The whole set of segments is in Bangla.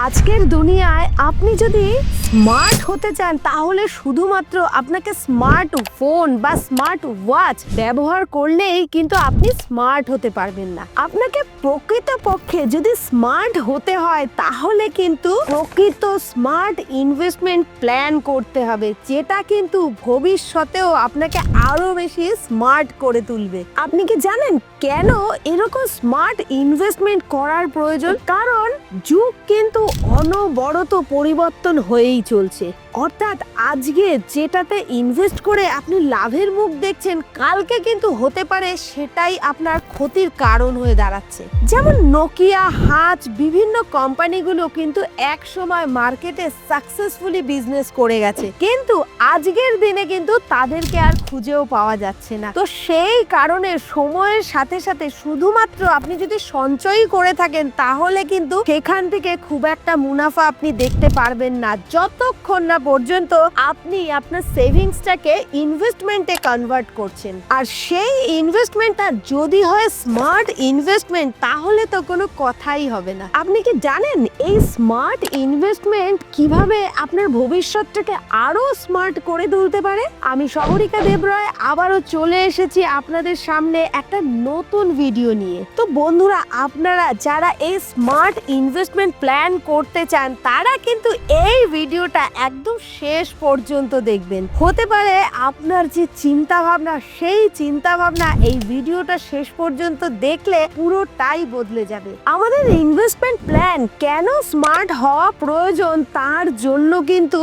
আজকের দুনিয়ায় আপনি যদি স্মার্ট হতে চান তাহলে শুধুমাত্র আপনাকে স্মার্ট ফোন বা স্মার্ট ওয়াচ ব্যবহার করলেই কিন্তু আপনি স্মার্ট হতে পারবেন না। আপনাকে প্রকৃতপক্ষে যদি স্মার্ট হতে হয় তাহলে কিন্তু প্রকৃত স্মার্ট ইনভেস্টমেন্ট প্ল্যান করতে হবে, যেটা কিন্তু ভবিষ্যতেও আপনাকে আরো বেশি স্মার্ট করে তুলবে। আপনি কি জানেন কেন এরকম স্মার্ট ইনভেস্টমেন্ট করার প্রয়োজন? কারণ যুগ কিন্তু অনবরত পরিবর্তন হয়েই চলছে। অর্থাৎ আজকে যেটাতে ইনভেস্ট করে আপনি লাভের মুখ দেখছেন, কালকে কিন্তু হতে পারে সেটাই আপনার ক্ষতির কারণ হয়ে দাঁড়াচ্ছে। যেমন নোকিয়া, হাচ, বিভিন্ন কোম্পানিগুলো কিন্তু এক সময় মার্কেটে সাকসেসফুলি বিজনেস করে গেছে, কিন্তু আজকের দিনে কিন্তু তাদেরকে আর খুঁজেও পাওয়া যাচ্ছে না। তো সেই কারণে সময়ের সাথে সাথে শুধুমাত্র আপনি যদি সঞ্চয় করে থাকেন তাহলে কিন্তু সেখান থেকে খুব একটা মুনাফা আপনি দেখতে পারবেন না, যতক্ষণ না পর্যন্ত আপনি আপনার সেভিংসটাকে ইনভেস্টমেন্টে কনভার্ট করছেন। আর সেই ইনভেস্টমেন্টটা যদি হয় স্মার্ট ইনভেস্টমেন্ট তাহলে তো কোনো কথাই হবে না। আপনি কি জানেন এই স্মার্ট ইনভেস্টমেন্ট কিভাবে আপনার ভবিষ্যৎটাকে আরো স্মার্ট করে তুলতে পারে? আমি সাগরিকা দেবরায় আবারও চলে এসেছি আপনাদের সামনে একটা নতুন ভিডিও নিয়ে। তো বন্ধুরা, আপনারা যারা এই স্মার্ট ইনভেস্টমেন্ট প্ল্যান করতে চান তারা কিন্তু এই ভিডিওটা একদম শেষ পর্যন্ত দেখবেন। হতে পারে আপনার যে চিন্তা ভাবনা, সেই চিন্তা ভাবনা এই ভিডিওটা শেষ পর্যন্ত দেখলে পুরোটাই বদলে যাবে। আমাদের ইনভেস্টমেন্ট প্ল্যান কেন স্মার্ট হওয়া প্রয়োজন তার জন্য কিন্তু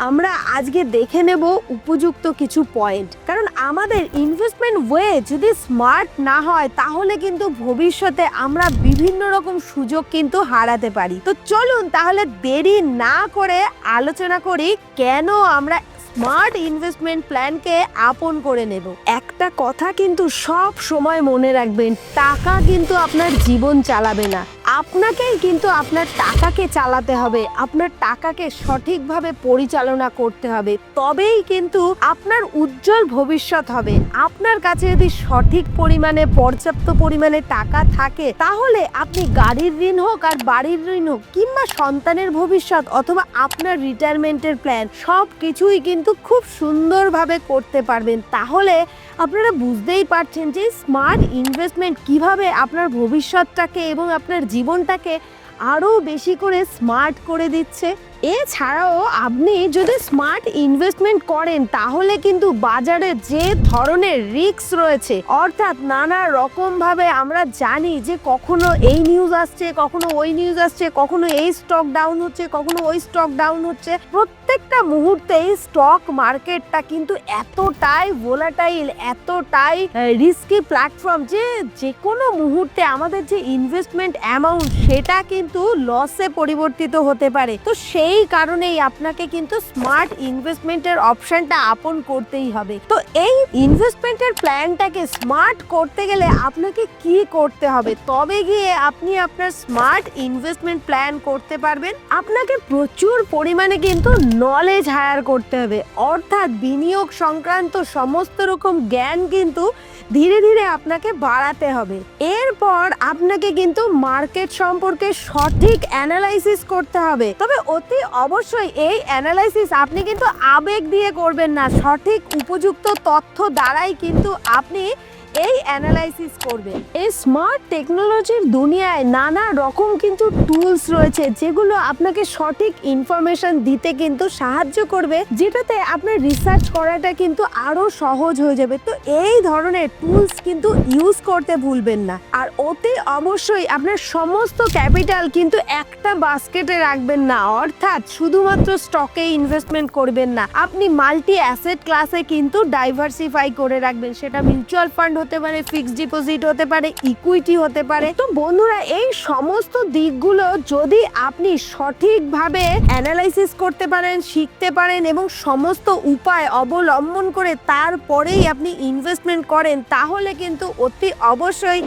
আমরা আজকে দেখে নেব উপযুক্ত কিছু পয়েন্ট। কারণ আমাদের ইনভেস্টমেন্ট ওয়ে যদি স্মার্ট না হয় তাহলে কিন্তু ভবিষ্যতে আমরা বিভিন্ন রকম সুযোগ কিন্তু হারাতে পারি। তো চলুন তাহলে দেরি না করে আলোচনা করি কেন আমরা স্মার্ট ইনভেস্টমেন্ট প্ল্যানকে আপন করে নেব। একটা কথা কিন্তু সব সময় মনে রাখবেন, টাকা কিন্তু আপনার জীবন চালাবে না, আপনাকেই কিন্তু আপনার টাকাকে চালাতে হবে। আপনার টাকাকে সঠিকভাবে পরিচালনা করতে হবে, তবেই কিন্তু আপনার উজ্জ্বল ভবিষ্যৎ হবে। আপনার কাছে যদি সঠিক পরিমাণে পর্যাপ্ত পরিমাণে টাকা থাকে তাহলে আপনি গাড়ির ঋণ হোক আর বাড়ির ঋণ হোক কিংবা সন্তানের ভবিষ্যৎ অথবা আপনার রিটায়ারমেন্টের প্ল্যান সব কিছুই কিন্তু খুব সুন্দরভাবে করতে পারবেন। তাহলে আপনারা বুঝতেই পারছেন যে স্মার্ট ইনভেস্টমেন্ট কিভাবে আপনার ভবিষ্যৎটাকে এবং আপনার জীবনটাকে আরো বেশি করে স্মার্ট করে দিচ্ছে। এছাড়াও আপনি যদি স্মার্ট ইনভেস্টমেন্ট করেন তাহলে কিন্তু বাজারে যে ধরনের রিস্ক রয়েছে, অর্থাৎ নানা রকম ভাবে আমরা জানি যে কখনো এই নিউজ আসছে, কখনো ওই নিউজ আসছে, কখনো এই স্টক ডাউন হচ্ছে, কখনো ওই স্টক ডাউন হচ্ছে। প্রত্যেকটা মুহূর্তে স্টক মার্কেটটা কিন্তু এতটাই ভোলাটাইল, এতটাই রিস্কি প্ল্যাটফর্ম যে কোনো মুহূর্তে আমাদের যে ইনভেস্টমেন্ট অ্যামাউন্ট সেটা কিন্তু লসে পরিবর্তিত হতে পারে। তো সেই কারণেই আপনাকে কিন্তু স্মার্ট ইনভেস্টমেন্টের অপশনটা আপন করতেই হবে। তো এই ইনভেস্টমেন্টের প্ল্যানটাকে স্মার্ট করতে গেলে আপনাকে কি করতে হবে তবে গিয়ে আপনি আপনার স্মার্ট ইনভেস্টমেন্ট প্ল্যান করতে পারবেন? আপনাকে প্রচুর পরিমাণে কিন্তু নলেজ হায়ার করতে হবে, অর্থাৎ বিনিয়োগ সংক্রান্ত সমস্ত রকম জ্ঞান কিন্তু ধীরে ধীরে আপনাকে বাড়াতে হবে। এরপর আপনাকে কিন্তু মার্কেট সম্পর্কে সঠিক অ্যানালাইসিস করতে হবে। তবে অতি অবশ্যই এই অ্যানালাইসিস আপনি কিন্তু আবেগ দিয়ে করবেন না, সঠিক উপযুক্ত তথ্য দ্বারাই কিন্তু আপনি এই অ্যানালাইসিস করবেন। এই স্মার্ট টেকনোলজির দুনিয়ায় নানা রকম কিন্তু টুলস রয়েছে যেগুলো আপনাকে সঠিক ইনফরমেশন দিতে কিন্তু সাহায্য করবে, যেটাতে আপনার রিসার্চ করাটা কিন্তু আরো সহজ হয়ে যাবে। তো এই ধরনের টুলস কিন্তু ইউজ করতে ভুলবেন না। আর অতি অবশ্যই আপনার সমস্ত ক্যাপিটাল কিন্তু একটা বাস্কেটে রাখবেন না, অর্থাৎ শুধুমাত্র স্টকে ইনভেস্টমেন্ট করবেন না, আপনি মাল্টি অ্যাসেট ক্লাসে কিন্তু ডাইভার্সিফাই করে রাখবেন। সেটা মিউচুয়াল ফান্ড হতে পারে, ফিক্সড ডিপোজিট হতে পারে, ইকুইটি হতে পারে। তো বন্ধুরা, এই সমস্ত দিকগুলো যদি আপনি সঠিকভাবে অ্যানালাইসিস করতে পারেন, শিখতে পারেন এবং সমস্ত উপায় অবলম্বন করে তারপরেই আপনি ইনভেস্টমেন্ট করেন তাহলে কিন্তু অতি অবশ্যই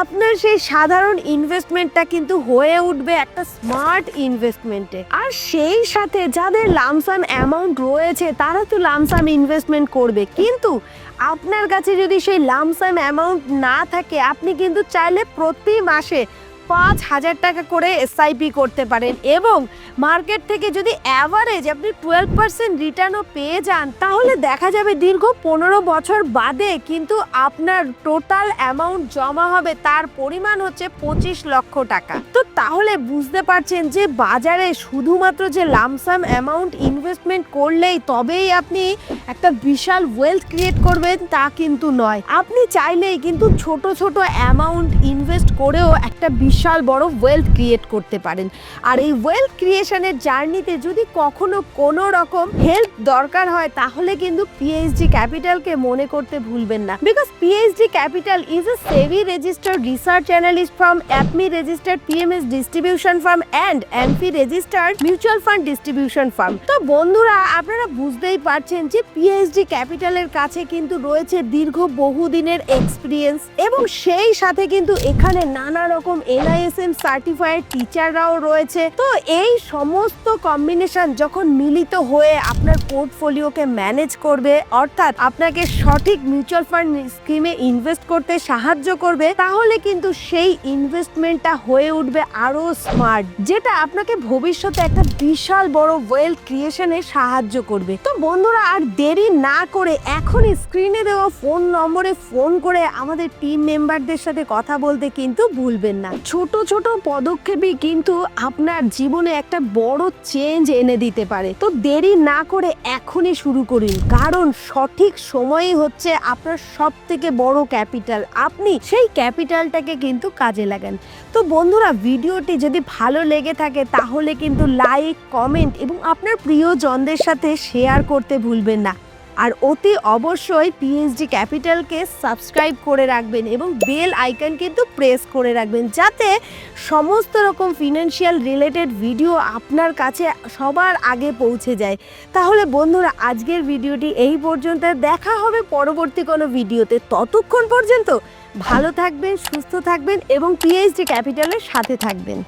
আপনার সেই সাধারণ ইনভেস্টমেন্টটা কিন্তু হয়ে উঠবে একটা স্মার্ট ইনভেস্টমেন্টে। আর সেই সাথে যাদের লামসাম অ্যামাউন্ট রয়েছে তারা তো লামসাম ইনভেস্টমেন্ট করবে, কিন্তু আপনার কাছে যদি সেই লামসাম অ্যামাউন্ট না থাকে আপনি কিন্তু চাইলে প্রতি মাসে 5,000 টাকা করে এসআইপি করতে পারেন এবং মার্কেট থেকে যদি অ্যাভারেজ আপনি 12% রিটার্নও পেয়ে যান, তাহলে দেখা যাবে দীর্ঘ 15 বছর বাদে কিন্তু আপনার টোটাল অ্যামাউন্ট জমা হবে, তার পরিমাণ হচ্ছে 25 লক্ষ টাকা। তো তাহলে বুঝতে পারছেন যে বাজারে শুধুমাত্র যে লামসাম অ্যামাউন্ট ইনভেস্টমেন্ট করলেই তবেই আপনি একটা বিশাল ওয়েলথ ক্রিয়েট করবেন তা কিন্তু নয়। আপনি চাইলেই কিন্তু ছোট ছোট অ্যামাউন্ট ইনভেস্ট করেও একটা বিশাল বড় ওয়েলথ ক্রিয়েট করতে পারেন। আর এই ওয়েলথ ক্রিয়েশনের জার্নিতে যদি কখনো কোনো রকম হেল্প দরকার হয়, তাহলে কিন্তু পিএইচডি ক্যাপিটালকে মনে করতে ভুলবেন না। Because PhD capital is a SEBI registered research analyst firm, APMI registered PMS distribution firm and AMFI registered mutual fund distribution firm. তো বন্ধুরা, আপনারা বুঝতেই পারছেন যে পিএইচডি ক্যাপিটালের কাছে কিন্তু রয়েছে দীর্ঘ বহুদিনের এক্সপিরিয়েন্স এবং সেই সাথে কিন্তু এখানে নানা রকম এনআইএসএম সার্টিফাইড টিচাররাও রয়েছে। তো এই সমস্ত কম্বিনেশন যখন মিলিত হয়ে আপনার পোর্টফোলিওকে ম্যানেজ করবে, অর্থাৎ আপনাকে সঠিক মিউচুয়াল ফান্ড স্কিমে ইনভেস্ট করতে সাহায্য করবে, তাহলে কিন্তু সেই ইনভেস্টমেন্টটা হয়ে উঠবে আরো স্মার্ট, যেটা আপনাকে ভবিষ্যতে একটা বিশাল বড় ওয়েলথ ক্রিয়েশনে সাহায্য করবে। তো বন্ধুরা, আর দেরি না করে এখনই স্ক্রিনে দেওয়া ফোন নম্বরে ফোন করে আমাদের টিম মেম্বারদের সাথে কথা বলতে কিন্তু ভুলবেন না। ছোট ছোট পদক্ষেপই কিন্তু আপনার জীবনে একটা বড় চেঞ্জ এনে দিতে পারে। তো দেরি না করে এখনই শুরু করুন, কারণ সঠিক সময়ই হচ্ছে আপনার সব থেকে বড় ক্যাপিটাল। আপনি সেই ক্যাপিটালটাকে কিন্তু কাজে লাগান। তো বন্ধুরা, ভিডিওটি যদি ভালো লেগে থাকে তাহলে কিন্তু লাইক, কমেন্ট এবং আপনার প্রিয়জনদের সাথে শেয়ার করতে ভুলবেন না। আর অতি অবশ্যই পিএইচডি ক্যাপিটালকে সাবস্ক্রাইব করে রাখবেন এবং বেল আইকন কিন্তু প্রেস করে রাখবেন, যাতে সমস্ত রকম ফিনান্সিয়াল রিলেটেড ভিডিও আপনার কাছে সবার আগে পৌঁছে যায়। তাহলে বন্ধুরা, আজকের ভিডিওটি এই পর্যন্ত। দেখা হবে পরবর্তী কোনো ভিডিওতে। ততক্ষণ পর্যন্ত ভালো থাকবেন, সুস্থ থাকবেন এবং পিএইচডি ক্যাপিটালের সাথে থাকবেন।